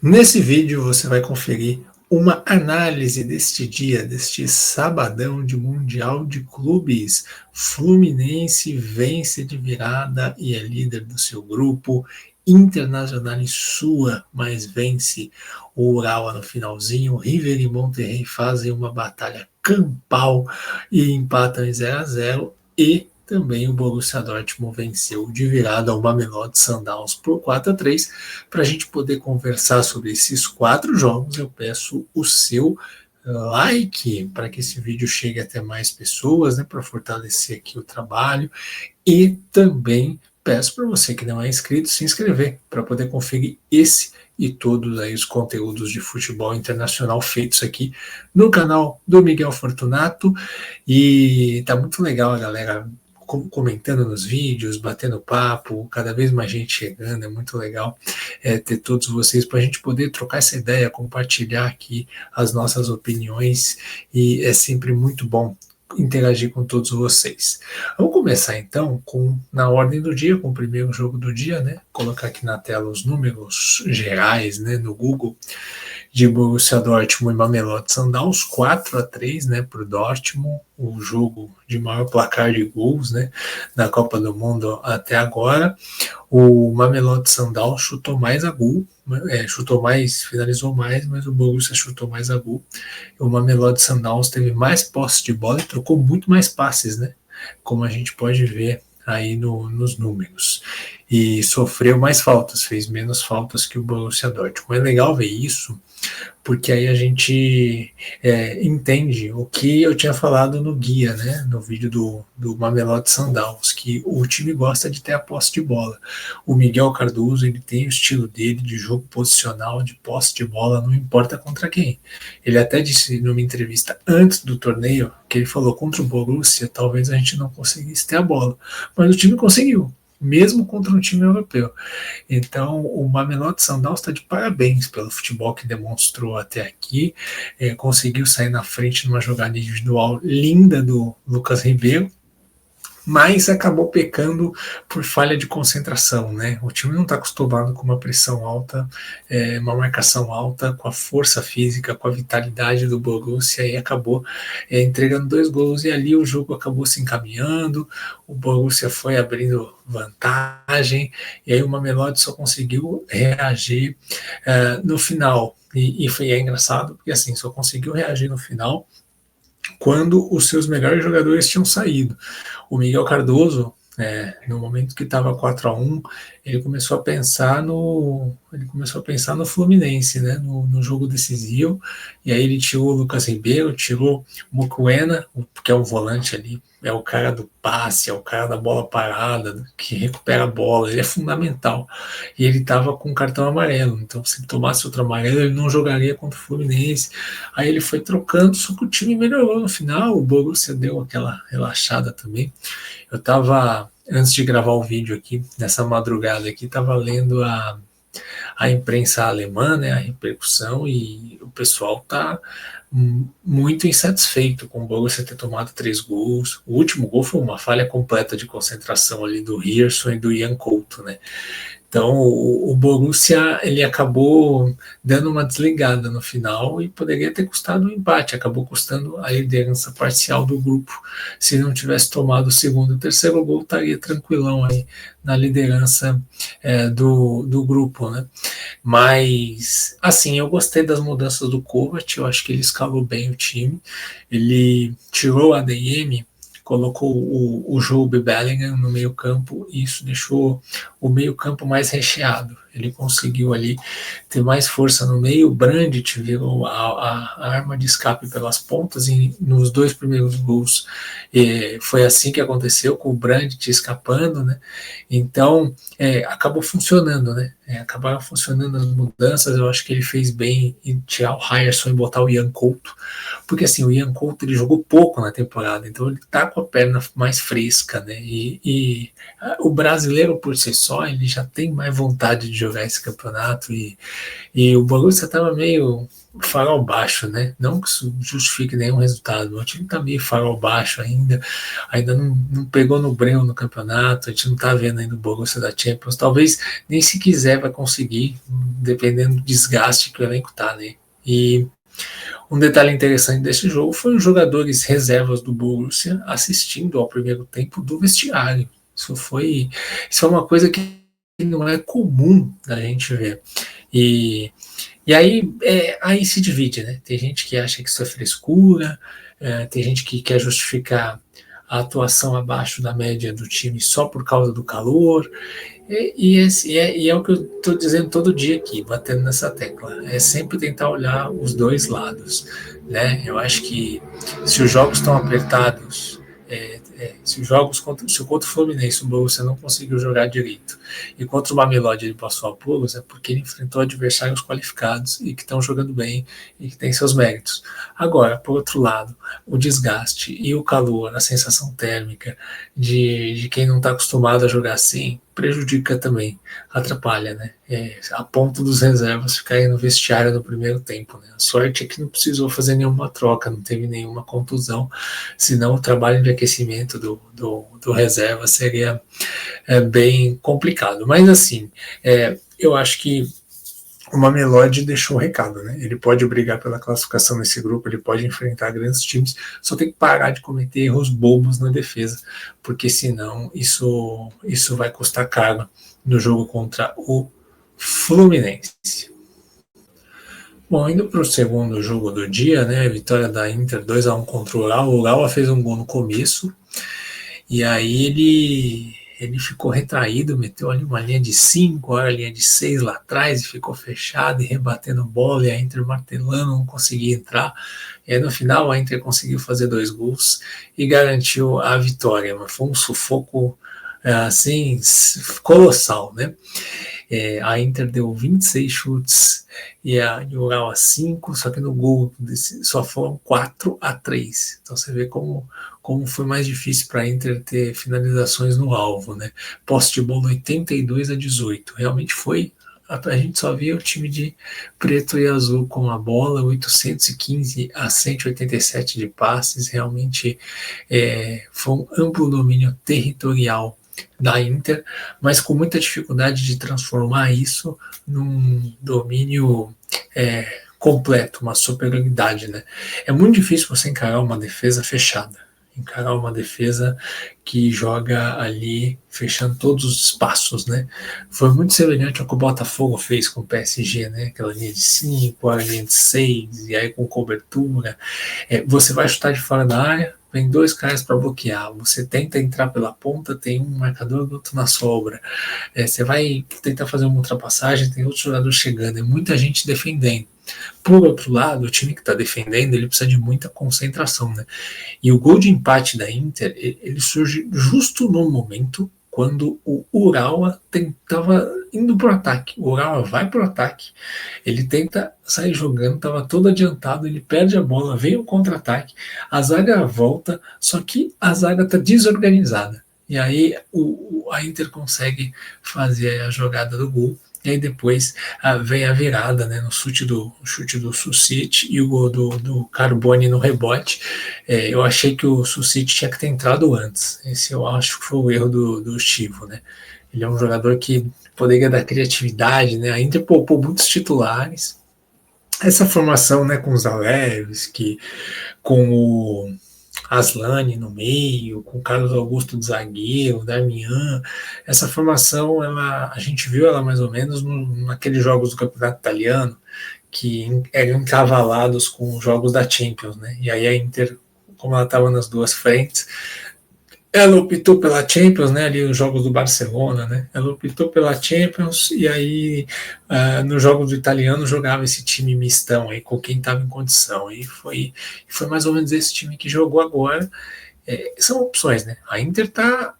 Nesse vídeo você vai conferir uma análise deste dia, deste sabadão de Mundial de Clubes. Fluminense vence de virada e é líder do seu grupo. Internacional sua, mas vence o Urawa no finalzinho. River e Monterrey fazem uma batalha campal e empatam em 0-0. E também o Borussia Dortmund venceu de virada o Mamelodi Sundowns por 4-3. Para a gente poder conversar sobre esses 4 jogos, eu peço o seu like para que esse vídeo chegue até mais pessoas, né, para fortalecer aqui o trabalho. E também peço para você que não é inscrito se inscrever para poder conferir esse e todos aí os conteúdos de futebol internacional feitos aqui no canal do Miguel Fortunato. E tá muito legal a galera comentando nos vídeos, batendo papo, cada vez mais gente chegando, é muito legal ter todos vocês para a gente poder trocar essa ideia, compartilhar aqui as nossas opiniões, e é sempre muito bom interagir com todos vocês. Vamos começar então na ordem do dia, com o primeiro jogo do dia, né? Colocar aqui na tela os números gerais, né, no Google, de Borussia Dortmund e Mamelodi Sundowns, 4-3, né, para o Dortmund, o jogo de maior placar de gols, né, da Copa do Mundo até agora. O Mamelodi Sundowns chutou mais a gol, finalizou mais, mas o Borussia chutou mais a gol. O Mamelodi Sundowns teve mais posse de bola e trocou muito mais passes, né, como a gente pode ver aí nos números. E sofreu mais faltas, fez menos faltas que o Borussia Dortmund. É legal ver isso, porque aí a gente entende o que eu tinha falado no guia, né, no vídeo do Mamelodi Sundowns, que o time gosta de ter a posse de bola. O Miguel Cardoso, ele tem o estilo dele de jogo posicional, de posse de bola, não importa contra quem. Ele até disse numa entrevista antes do torneio, que ele falou, contra o Borussia, talvez a gente não conseguisse ter a bola, mas o time conseguiu, mesmo contra um time europeu. Então, o Mamelodi Sundowns está de parabéns pelo futebol que demonstrou até aqui. Conseguiu sair na frente numa jogada individual linda do Lucas Ribeiro, mas acabou pecando por falha de concentração, né? O time não está acostumado com uma pressão alta, uma marcação alta, com a força física, com a vitalidade do Borussia, e acabou entregando 2 gols, e ali o jogo acabou se encaminhando, o Borussia foi abrindo vantagem, e aí o Mamelodi só conseguiu reagir no final, e foi engraçado, porque assim, só conseguiu reagir no final quando os seus melhores jogadores tinham saído. O Miguel Cardoso, no momento que estava 4-1, ele começou a pensar no Fluminense, né, no jogo decisivo, e aí ele tirou o Lucas Ribeiro, tirou o Mokoena, que é um volante ali, é o cara do passe, é o cara da bola parada, que recupera a bola, ele é fundamental. E ele estava com cartão amarelo, então se tomasse outro amarelo, ele não jogaria contra o Fluminense. Aí ele foi trocando, só que o time melhorou no final, o Borussia deu aquela relaxada também. Eu estava, antes de gravar o vídeo aqui, nessa madrugada aqui, estava lendo a imprensa alemã, né, a repercussão, e o pessoal está muito insatisfeito com o Borussia ter tomado 3 gols. O último gol foi uma falha completa de concentração ali do Hirson e do Ian Couto, né? Então o Borussia, ele acabou dando uma desligada no final e poderia ter custado um empate, acabou custando a liderança parcial do grupo. Se não tivesse tomado o segundo e o terceiro gol, estaria tranquilão aí na liderança do grupo, né? Mas, assim, eu gostei das mudanças do Kovac, eu acho que ele escalou bem o time, ele tirou o ADM, colocou o Jobe Bellingham no meio campo, e isso deixou o meio campo mais recheado. Ele conseguiu ali ter mais força no meio, o Brandt virou a arma de escape pelas pontas, e nos 2 primeiros gols foi assim que aconteceu, com o Brandt escapando, né? Então, acabou funcionando, né? Acabaram funcionando as mudanças, eu acho que ele fez bem em tirar o Ryerson e botar o Ian Couto, porque assim, o Ian Couto, ele jogou pouco na temporada, então ele tá com a perna mais fresca, né? E o brasileiro por si só, ele já tem mais vontade de jogar esse campeonato, e o Borussia estava meio farol baixo, né? Não que isso justifique nenhum resultado, o time está meio farol baixo ainda não pegou no breu no campeonato, a gente não está vendo ainda o Borussia da Champions, talvez nem se quiser vai conseguir, dependendo do desgaste que o elenco está, né? E um detalhe interessante desse jogo foi os jogadores reservas do Borussia assistindo ao primeiro tempo do vestiário. Isso foi uma coisa que não é comum da gente ver. E aí se divide, né? Tem gente que acha que isso é frescura, tem gente que quer justificar a atuação abaixo da média do time só por causa do calor. E é o que eu estou dizendo todo dia aqui, batendo nessa tecla. É sempre tentar olhar os dois lados, né? Eu acho que se os jogos estão apertados, se contra o Fluminense o Borussia não conseguiu jogar direito e contra o Mamelodi ele passou apuros, é porque ele enfrentou adversários qualificados e que estão jogando bem e que têm seus méritos. Agora, por outro lado, o desgaste e o calor, a sensação térmica de quem não está acostumado a jogar assim, prejudica também, atrapalha, né? A ponto dos reservas ficarem no vestiário no primeiro tempo, né? A sorte é que não precisou fazer nenhuma troca, não teve nenhuma contusão, senão o trabalho de aquecimento do reserva seria bem complicado. Mas assim, eu acho que o Mamelodi deixou o recado, né? Ele pode brigar pela classificação nesse grupo, ele pode enfrentar grandes times, só tem que parar de cometer erros bobos na defesa, porque senão isso vai custar caro no jogo contra o Fluminense. Bom, indo para o segundo jogo do dia, né? Vitória da Inter 2-1 contra o Urawa. O Urawa fez um gol no começo, e aí ele ficou retraído, meteu ali uma linha de 5, a linha de 6 lá atrás, e ficou fechado e rebatendo bola, e a Inter martelando, não conseguia entrar. E aí no final a Inter conseguiu fazer 2 gols e garantiu a vitória, mas foi um sufoco assim, colossal, né? A Inter deu 26 chutes e a Urawa 5, só que no gol só foram 4-3. Então você vê como foi mais difícil para a Inter ter finalizações no alvo, né? Posse de bola 82-18. Realmente foi. A gente só via o time de preto e azul com a bola, 815-187 de passes. Realmente foi um amplo domínio territorial da Inter, mas com muita dificuldade de transformar isso num domínio completo, uma superioridade, né? É muito difícil você encarar uma defesa fechada, encarar uma defesa que joga ali fechando todos os espaços, né? Foi muito semelhante ao que o Botafogo fez com o PSG, né? Aquela linha de 5, a linha de 6, e aí com cobertura. Você vai chutar de fora da área, vem 2 caras para bloquear, você tenta entrar pela ponta, tem um marcador e outro na sobra, você vai tentar fazer uma ultrapassagem, tem outro jogador chegando, é muita gente defendendo. Por outro lado, o time que está defendendo, ele precisa de muita concentração, né? E o gol de empate da Inter, ele surge justo no momento quando o Urawa estava indo para o ataque. O Urawa vai para o ataque, ele tenta sair jogando, estava todo adiantado, ele perde a bola, vem o contra-ataque, a zaga volta, só que a zaga está desorganizada. E aí a Inter consegue fazer a jogada do gol. E aí depois vem a virada, né, no chute do Susic e o gol do Carboni no rebote. Eu achei que o Susic tinha que ter entrado antes. Esse eu acho que foi o erro do Chivo, né? Ele é um jogador que poderia dar criatividade, né? A Inter poupou muitos titulares. Essa formação, né, com os Zalewski, com o Aslani no meio, com o Carlos Augusto de zagueiro, Darmian, essa formação a gente viu ela mais ou menos naqueles jogos do Campeonato Italiano, que eram encavalados com os jogos da Champions, né? E aí a Inter, como ela estava nas duas frentes, ela optou pela Champions, né, ali os jogos do Barcelona, né, ela optou pela Champions e aí nos jogos do italiano jogava esse time mistão aí com quem estava em condição, e foi mais ou menos esse time que jogou agora. São opções, né, a Inter está,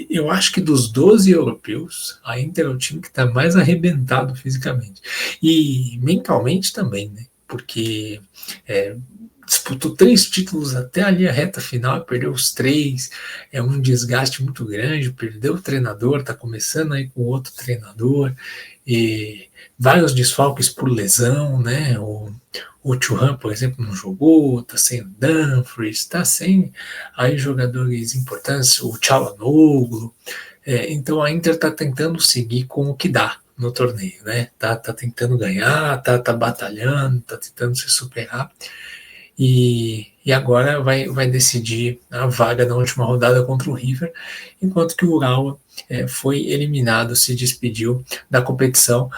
eu acho que dos 12 europeus, a Inter é o time que está mais arrebentado fisicamente e mentalmente também, né, porque disputou 3 títulos até ali a reta final, perdeu os 3, é um desgaste muito grande, perdeu o treinador, está começando aí com outro treinador, e vários desfalques por lesão, né? O Thuram, por exemplo, não jogou, está sem o Dumfries, está sem aí jogadores importantes, o Çalhanoğlu. Então a Inter está tentando seguir com o que dá no torneio, né? Tá tentando ganhar, tá batalhando, tá tentando se superar. E agora vai decidir a vaga na última rodada contra o River, enquanto que o Urawa foi eliminado, se despediu da competição.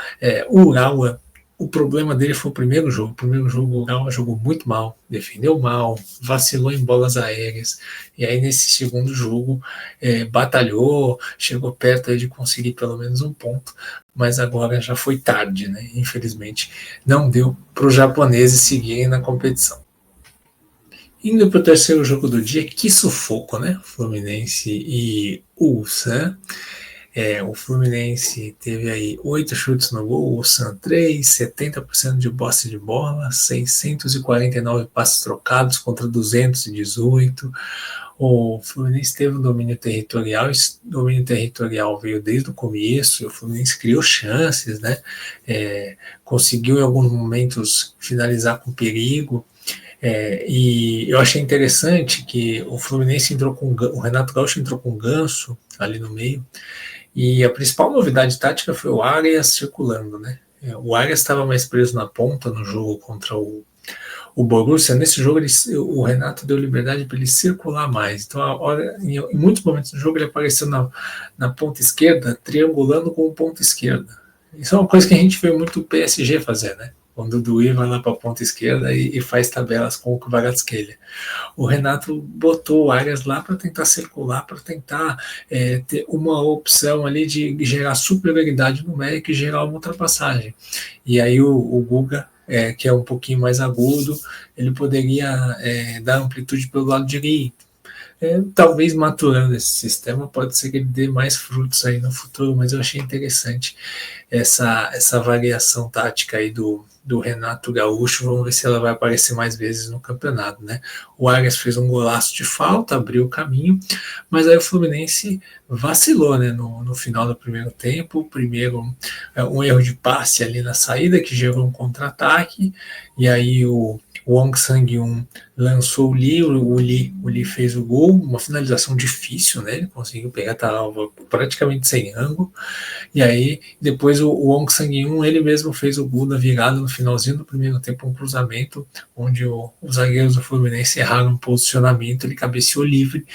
O Urawa, o problema dele foi o primeiro jogo. O primeiro jogo o Urawa jogou muito mal, defendeu mal, vacilou em bolas aéreas, e aí nesse segundo jogo batalhou, chegou perto de conseguir pelo menos um ponto, mas agora já foi tarde, né? Infelizmente não deu para os japoneses seguirem na competição. Indo para o terceiro jogo do dia, que sufoco, né? Fluminense e Ulsan. O Fluminense teve aí 8 chutes no gol, o Ulsan 3, 70% de posse de bola, 649 passes trocados contra 218. O Fluminense teve um domínio territorial, esse domínio territorial veio desde o começo, o Fluminense criou chances, né? Conseguiu em alguns momentos finalizar com perigo. E eu achei interessante que o Fluminense entrou o Renato Gaúcho entrou com o Ganso ali no meio, e a principal novidade tática foi o Arias circulando, né? O Arias estava mais preso na ponta no jogo contra o Borussia. Nesse jogo o Renato deu liberdade para ele circular mais, então em muitos momentos do jogo ele apareceu na ponta esquerda, triangulando com o ponta esquerda. Isso é uma coisa que a gente vê muito o PSG fazer, né? Quando o Duí vai lá para a ponta esquerda e faz tabelas com o Kvaratskhelia. O Renato botou o Arias lá para tentar circular, para tentar ter uma opção ali de gerar superioridade numérica e gerar uma ultrapassagem. E aí o Guga, que é um pouquinho mais agudo, ele poderia dar amplitude pelo lado direito. Talvez maturando esse sistema, pode ser que ele dê mais frutos aí no futuro, mas eu achei interessante essa variação tática aí do Renato Gaúcho. Vamos ver se ela vai aparecer mais vezes no campeonato, né? O Arias fez um golaço de falta, abriu o caminho, mas aí o Fluminense vacilou, né? No final do primeiro tempo, um erro de passe ali na saída que gerou um contra-ataque, e aí o Wong Sang-yoon lançou o Lee fez o gol, uma finalização difícil, né? Ele conseguiu pegar, estava praticamente sem ângulo, e aí depois o Wong Sang-yoon ele mesmo fez o gol da virada no finalzinho do primeiro tempo, um cruzamento onde os zagueiros do Fluminense erraram um posicionamento, ele cabeceou livre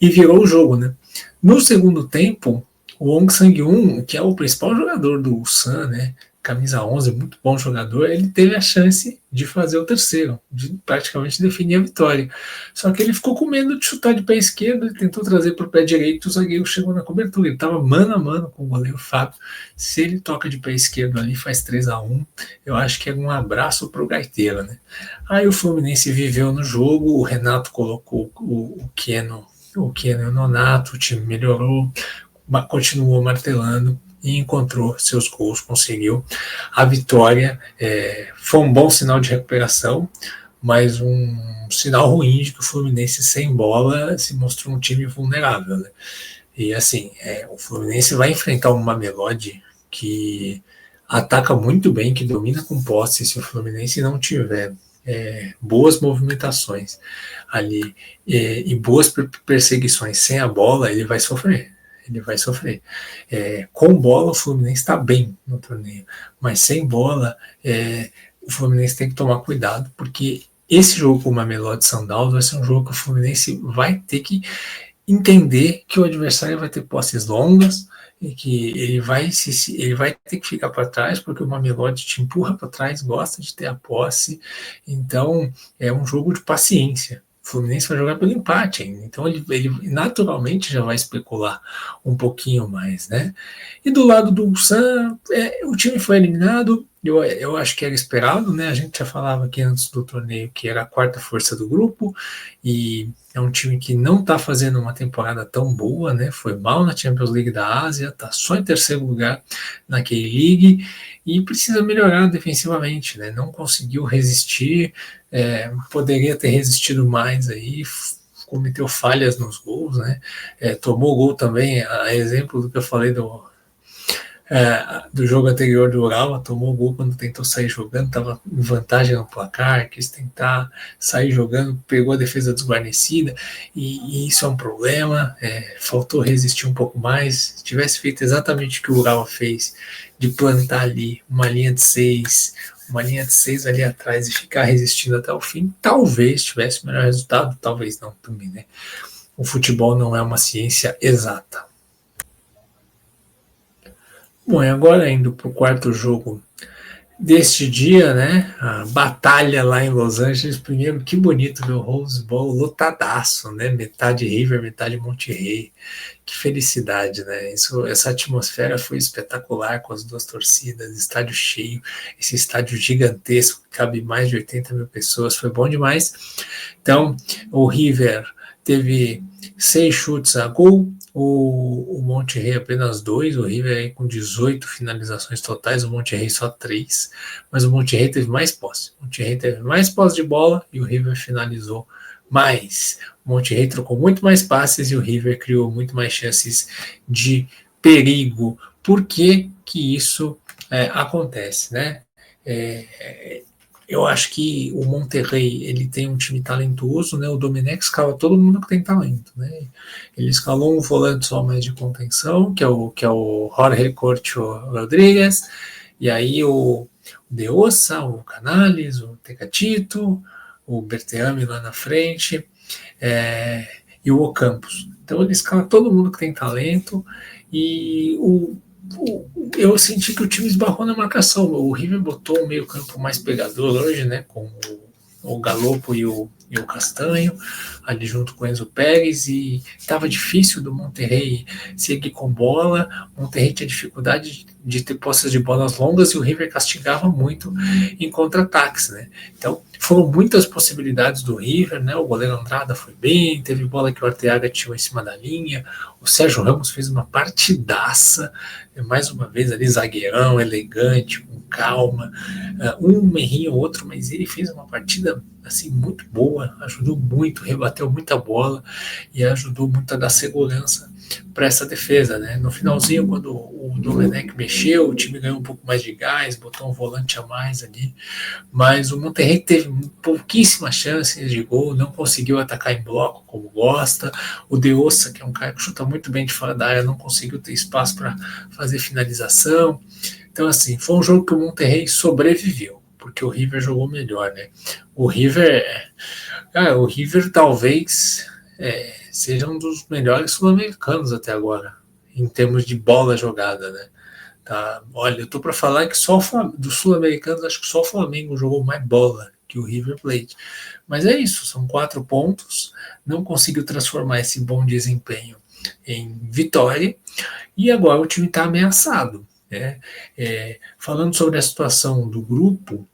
e virou o jogo, né? No segundo tempo, o Wong Sang-yoon, que é o principal jogador do Ulsan, né? Camisa 11, muito bom jogador, ele teve a chance de fazer o terceiro, de praticamente definir a vitória. Só que ele ficou com medo de chutar de pé esquerdo, ele tentou trazer para o pé direito, o zagueiro chegou na cobertura, ele estava mano a mano com o goleiro Fábio. Se ele toca de pé esquerdo ali, faz 3-1, eu acho que é um abraço para o gaiteiro, né? Aí o Fluminense viveu no jogo, o Renato colocou o Keno e o Nonato, o time melhorou, continuou martelando e encontrou seus gols, conseguiu a vitória. Foi um bom sinal de recuperação, mas um sinal ruim de que o Fluminense sem bola se mostrou um time vulnerável, né? E assim, o Fluminense vai enfrentar um Mamelodi que ataca muito bem, que domina com posse. Se o Fluminense não tiver boas movimentações ali e boas perseguições sem a bola, ele vai sofrer. Com bola, o Fluminense está bem no torneio, mas sem bola, o Fluminense tem que tomar cuidado, porque esse jogo com o Mamelodi Sundowns vai ser um jogo que o Fluminense vai ter que entender que o adversário vai ter posses longas e que ele vai ter que ficar para trás, porque o Mamelodi te empurra para trás, gosta de ter a posse. Então é um jogo de paciência. O Fluminense vai jogar pelo empate ainda, então ele naturalmente já vai especular um pouquinho mais, né? E do lado do Ulsan, o time foi eliminado, Eu acho que era esperado, né? A gente já falava aqui antes do torneio que era a quarta força do grupo e é um time que não está fazendo uma temporada tão boa, né? Foi mal na Champions League da Ásia, está só em terceiro lugar na K-League e precisa melhorar defensivamente, né? Não conseguiu resistir, poderia ter resistido mais aí, cometeu falhas nos gols, né? Tomou gol também, a exemplo do que eu falei do jogo anterior do Urawa, tomou gol quando tentou sair jogando, estava em vantagem no placar, quis tentar sair jogando, pegou a defesa desguarnecida, e isso é um problema, faltou resistir um pouco mais, se tivesse feito exatamente o que o Urawa fez, de plantar ali uma linha de seis ali atrás e ficar resistindo até o fim, talvez tivesse o melhor resultado, talvez não também, né? O futebol não é uma ciência exata. Bom, e agora indo para o quarto jogo deste dia, né? A batalha lá em Los Angeles. Primeiro, que bonito ver o Rose Bowl lotadaço, né? Metade River, metade Monterrey. Que felicidade, né? Essa atmosfera foi espetacular com as duas torcidas, estádio cheio, esse estádio gigantesco, que cabe mais de 80 mil pessoas, foi bom demais. Então, o River teve 6 chutes a gol, o Monterrey apenas 2, o River aí com 18 finalizações totais, o Monterrey só 3, mas o Monterrey teve mais posse. O Monterrey teve mais posse de bola e o River finalizou mais. O Monterrey trocou muito mais passes e o River criou muito mais chances de perigo. Por que que isso acontece, né? Eu acho que o Monterrey ele tem um time talentoso, né? O Domenech escala todo mundo que tem talento, né? Ele escalou um volante só mais de contenção, que é o Jorge Corcho Rodrigues, e aí o De Ossa, o Canales, o Tecatito, o Berteami lá na frente, e o Ocampos. Então ele escala todo mundo que tem talento e eu senti que o time esbarrou na marcação. O River botou um meio campo mais pegador hoje, né, com o Galopo e o Castanho, ali junto com o Enzo Pérez, e estava difícil do Monterrey seguir com bola. O Monterrey tinha dificuldade de ter posses de bolas longas e o River castigava muito em contra-ataques, né? Então foram muitas possibilidades do River, né? O goleiro Andrada foi bem, teve bola que o Arteaga tirou em cima da linha, o Sérgio Ramos fez uma partidaça, mais uma vez ali zagueirão, elegante, com calma, um errinho ou outro, mas ele fez uma partida assim muito boa, ajudou muito, rebateu muita bola e ajudou muito a dar segurança para essa defesa, né? No finalzinho, quando o Domenech mexeu, o time ganhou um pouco mais de gás, botou um volante a mais ali, mas o Monterrey teve pouquíssimas chances de gol, não conseguiu atacar em bloco como gosta. O De Ossa, que é um cara que chuta muito bem de fora da área, não conseguiu ter espaço para fazer finalização. Então, assim, foi um jogo que o Monterrey sobreviveu, porque o River jogou melhor, né? O River talvez seja um dos melhores sul-americanos até agora, em termos de bola jogada, né? Tá? Olha, eu tô para falar que só dos sul-americanos, acho que só o Flamengo jogou mais bola que o River Plate. Mas é isso, são 4 pontos, não conseguiu transformar esse bom desempenho em vitória, e agora o time está ameaçado, né? Falando sobre a situação do grupo,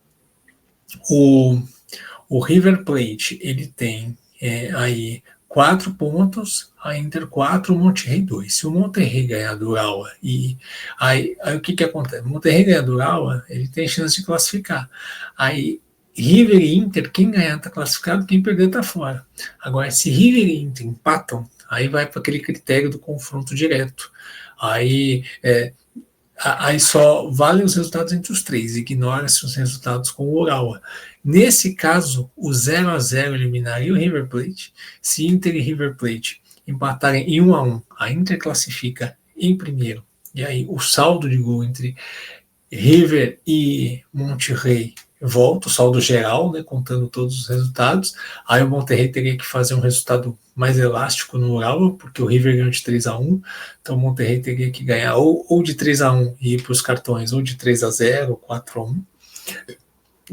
o River Plate ele tem aí 4 pontos, a Inter 4, o Monterrey 2. Se o Monterrey ganhar do Urawa, aí o que acontece? O Monterrey ganhar do Urawa, ele tem chance de classificar. Aí River e Inter, quem ganhar está classificado, quem perder está fora. Agora, se River e Inter empatam, aí vai para aquele critério do confronto direto. Aí só valem os resultados entre os três, ignora-se os resultados com o Urawa. Nesse caso, o 0-0 eliminaria o River Plate. Se Inter e River Plate empatarem em 1-1, a Inter classifica em primeiro. E aí o saldo de gol entre River e Monterrey volta, o saldo geral, né, contando todos os resultados. Aí o Monterrey teria que fazer um resultado mais elástico no Urawa, porque o River ganhou de 3-1, então o Monterrey teria que ganhar ou de 3-1 e ir para os cartões, ou de 3-0, 4-1,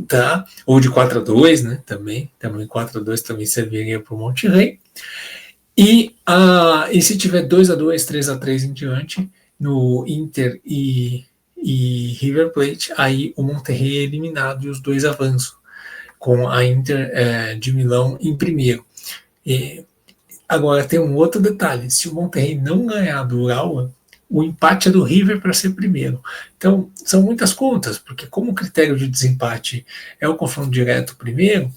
tá? Ou de 4-2, né? Também 4-2 também serviria para o Monterrey. E se tiver 2-2, 3-3 em diante, no Inter e e River Plate, aí o Monterrey é eliminado e os dois avançam, com a Inter de Milão em primeiro. Agora tem um outro detalhe: se o Monterrey não ganhar do Urawa, o empate é do River para ser primeiro. Então, são muitas contas, porque como o critério de desempate é o confronto direto primeiro,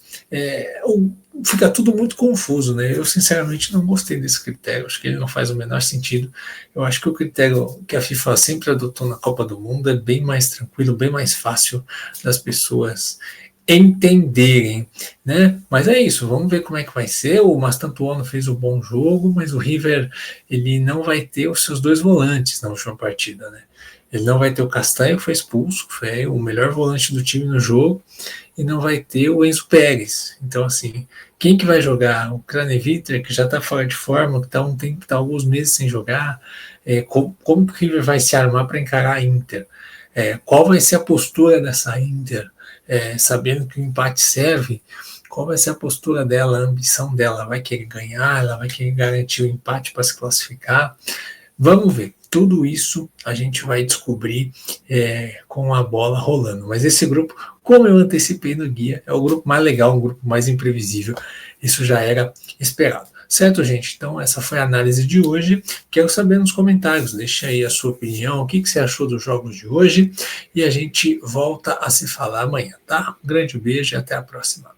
fica tudo muito confuso, né? Eu, sinceramente, não gostei desse critério, acho que ele não faz o menor sentido. Eu acho que o critério que a FIFA sempre adotou na Copa do Mundo é bem mais tranquilo, bem mais fácil das pessoas entenderem, né? Mas é isso, vamos ver como é que vai ser. O Mastantuono fez um bom jogo, mas o River ele não vai ter os seus dois volantes na última partida, né? Ele não vai ter o Castanho, que foi expulso, foi o melhor volante do time no jogo, e não vai ter o Enzo Pérez. Então, assim, quem que vai jogar? O Craneviter, que já está fora de forma, que está um tempo, tá alguns meses sem jogar. Como que o River vai se armar para encarar a Inter? Qual vai ser a postura dessa Inter? Sabendo que o empate serve, qual vai ser a postura dela, a ambição dela? Ela vai querer ganhar, ela vai querer garantir o empate para se classificar? Vamos ver. Tudo isso a gente vai descobrir com a bola rolando. Mas esse grupo, como eu antecipei no guia, é o grupo mais legal, um grupo mais imprevisível. Isso já era esperado. Certo, gente? Então, essa foi a análise de hoje. Quero saber nos comentários. Deixe aí a sua opinião, o que você achou dos jogos de hoje. E a gente volta a se falar amanhã, tá? Um grande beijo e até a próxima.